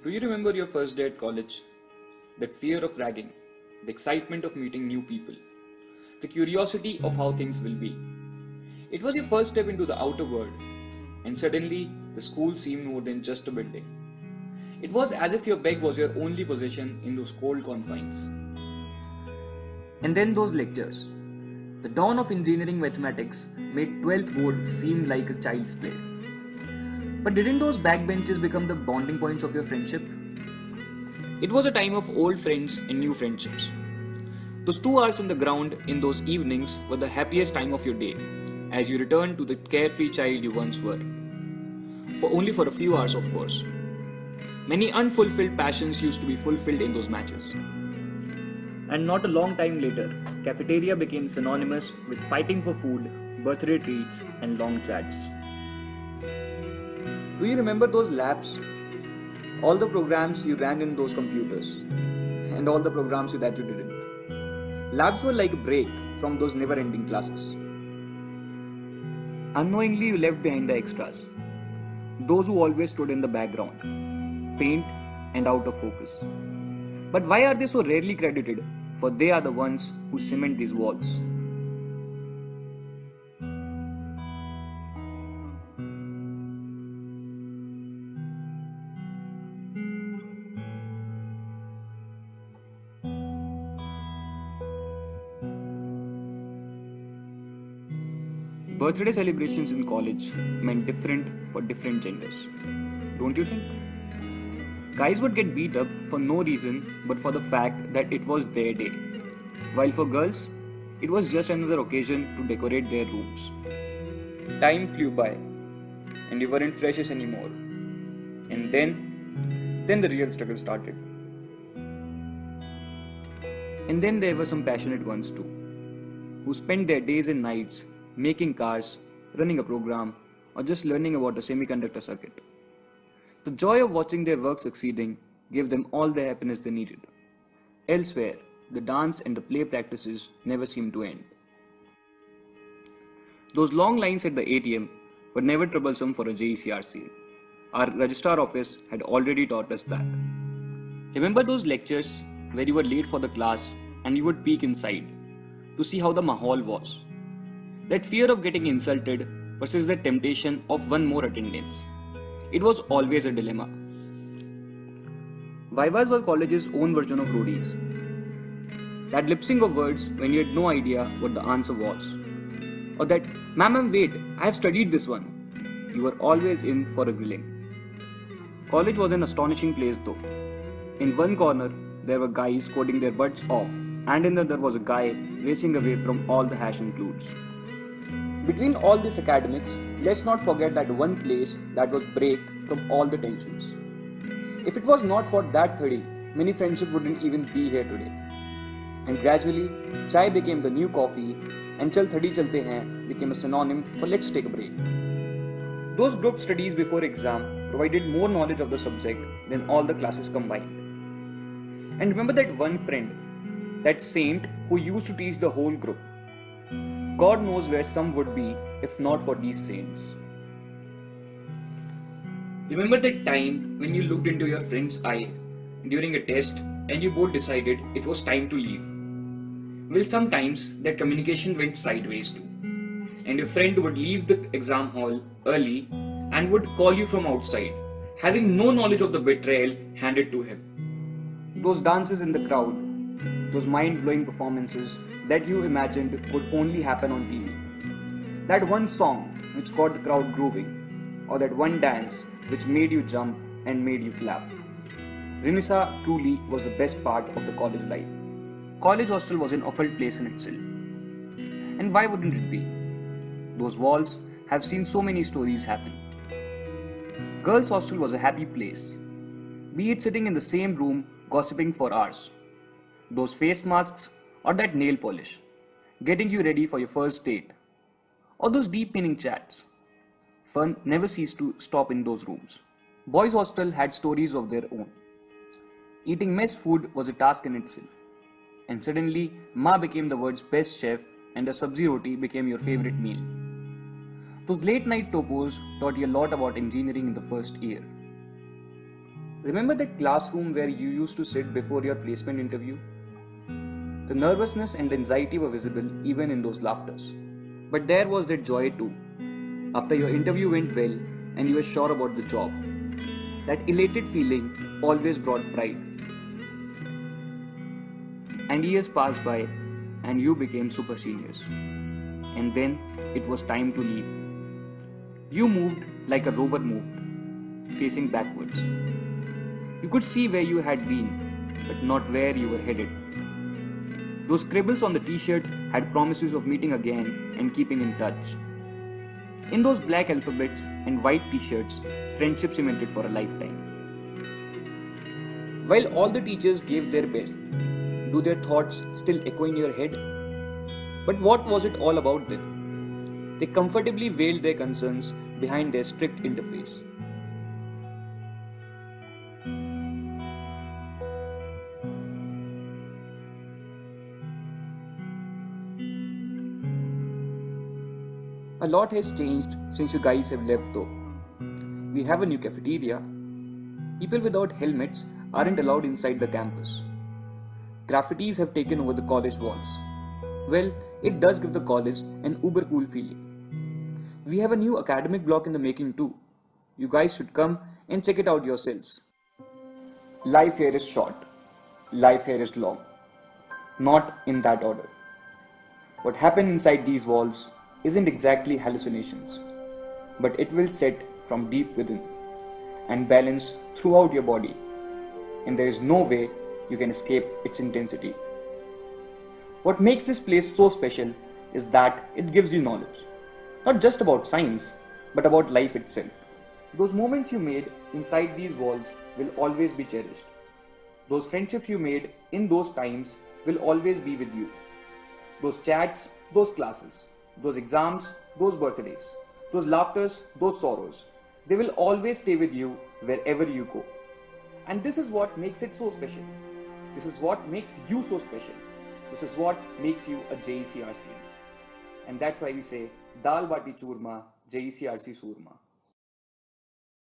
Do you remember your first day at college? That fear of ragging, the excitement of meeting new people, the curiosity of how things will be. It was your first step into the outer world, and suddenly the school seemed more than just a building. It was as if your bag was your only possession in those cold confines. And then those lectures. The dawn of engineering mathematics made 12th board seem like a child's play. But didn't those backbenches become the bonding points of your friendship? It was a time of old friends and new friendships. Those 2 hours on the ground in those evenings were the happiest time of your day, as you returned to the carefree child you once were. Only for a few hours, of course. Many unfulfilled passions used to be fulfilled in those matches. And not a long time later, cafeteria became synonymous with fighting for food, birthday treats, and long chats. Do you remember those labs? All the programs you ran in those computers, and all the programs that you didn't. Labs were like a break from those never-ending classes. Unknowingly, you left behind the extras. Those who always stood in the background, faint and out of focus. But why are they so rarely credited? For they are the ones who cement these walls. Birthday celebrations in college meant different for different genders. Don't you think? Guys would get beat up for no reason but for the fact that it was their day. While for girls, it was just another occasion to decorate their rooms. Time flew by, and you weren't freshest anymore. And then the real struggle started. And then there were some passionate ones too, who spent their days and nights making cars, running a program, or just learning about a semiconductor circuit. The joy of watching their work succeeding gave them all the happiness they needed. Elsewhere, the dance and the play practices never seemed to end. Those long lines at the ATM were never troublesome for a JECRC. Our registrar office had already taught us that. Remember those lectures where you were late for the class and you would peek inside to see how the mahal was? That fear of getting insulted versus the temptation of one more attendance. It was always a dilemma. Vivas were college's own version of roadies. That lip sync of words when you had no idea what the answer was. Or that, ma'am, wait, I have studied this one. You were always in for a grilling. College was an astonishing place though. In one corner, there were guys coding their butts off, and in the other was a guy racing away from all the hash includes. Between all these academics, let's not forget that one place that was break from all the tensions. If it was not for that 30, many friendships wouldn't even be here today. And gradually, chai became the new coffee, and chal 30 chalte hain became a synonym for let's take a break. Those group studies before exam provided more knowledge of the subject than all the classes combined. And remember that one friend, that saint who used to teach the whole group. God knows where some would be if not for these saints. Remember that time when you looked into your friend's eye during a test and you both decided it was time to leave? Well, sometimes that communication went sideways too, and your friend would leave the exam hall early and would call you from outside, having no knowledge of the betrayal handed to him. Those dances in the crowd, those mind-blowing performances that you imagined could only happen on TV. That one song which got the crowd grooving, or that one dance which made you jump and made you clap. Remisa truly was the best part of the college life. College hostel was an occult place in itself. And why wouldn't it be? Those walls have seen so many stories happen. Girls' hostel was a happy place. Be it sitting in the same room gossiping for hours. Those face masks or that nail polish, getting you ready for your first date, or those deep meaning chats. Fun never ceased to stop in those rooms. Boys' hostel had stories of their own. Eating mess food was a task in itself, and suddenly Ma became the world's best chef and a sabzi roti became your favorite meal. Those late night topos taught you a lot about engineering in the first year. Remember that classroom where you used to sit before your placement interview? The nervousness and the anxiety were visible even in those laughters. But there was that joy too. After your interview went well and you were sure about the job, that elated feeling always brought pride. And years passed by and you became super seniors. And then it was time to leave. You moved like a rover moved, facing backwards. You could see where you had been, but not where you were headed. Those scribbles on the t-shirt had promises of meeting again and keeping in touch. In those black alphabets and white t-shirts, friendship cemented for a lifetime. While all the teachers gave their best, do their thoughts still echo in your head? But what was it all about then? They comfortably veiled their concerns behind their strict interface. A lot has changed since you guys have left though. We have a new cafeteria. People without helmets aren't allowed inside the campus. Graffitis have taken over the college walls. Well, it does give the college an uber cool feeling. We have a new academic block in the making too. You guys should come and check it out yourselves. Life here is short. Life here is long. Not in that order. What happened inside these walls isn't exactly hallucinations, but it will set from deep within and balance throughout your body, and there is no way you can escape its intensity. What makes this place so special is that it gives you knowledge, not just about science, but about life itself. Those moments you made inside these walls will always be cherished. Those friendships you made in those times will always be with you. Those chats, those classes, those exams, those birthdays, those laughters, those sorrows, they will always stay with you wherever you go. And this is what makes it so special. This is what makes you so special. This is what makes you a JECRC. And that's why we say, Dal Bati Churma, JECRC Surma.